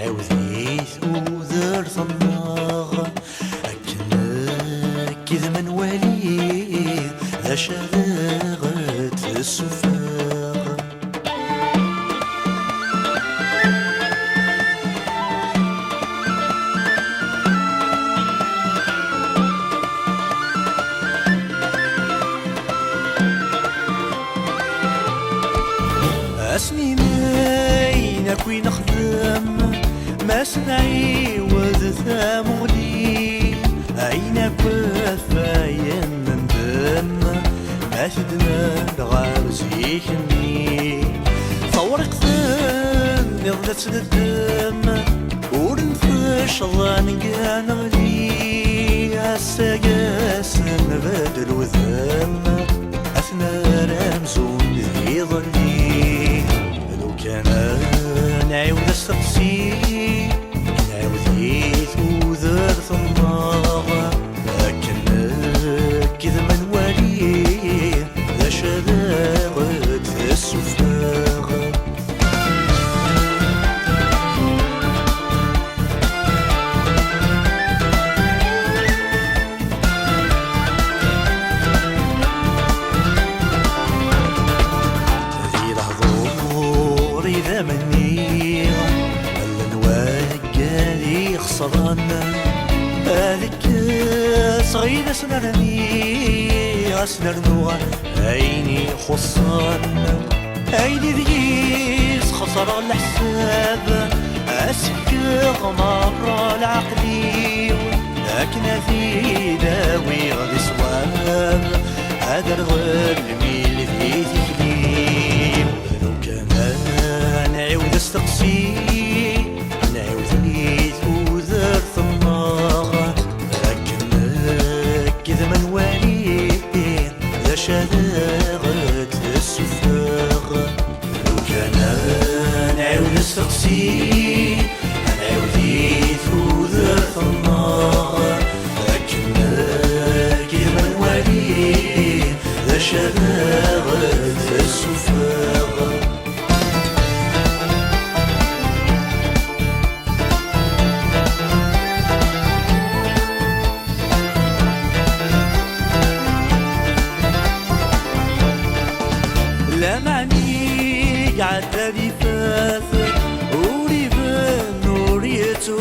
نعاوديت وذر ثماغ أكنك كذا من وليد ذا شذاغت في السفاغ. اسمي ماين كوي نخدم ما سنعي وذا مغلي عينا كفايا ندم ما تدنا غير زيكني فورق ثن يضلت الدم ورنفش ظن كان غلي السقاس نبدل وذم اثنى رمزون ذي ظلي لو كان نعاود استقسي نعاوديت وذر ثماغ لكن كذا من ولي ذا شذاغت في السفاغ. ذي لحظور إذا مني الوقالي خسران هذيك صغيرة سنرني أسنرنو عيني خصان عيني ذيس خسر الحساب أسكر مرة العقلي لكن في داوي غادي صواب هذا الغل ميل في ذكري. لو كان نعاود استقسي نعاود وذر ثماغ لكن كذا من ولي ذا شذاغت السفاغ. لو كان نعاود استقسي نعاود وذر ثماغ لكن كذا من ولي ذا شذاغت السفاغ. لا معني قعد لي فاث وريبان وريتو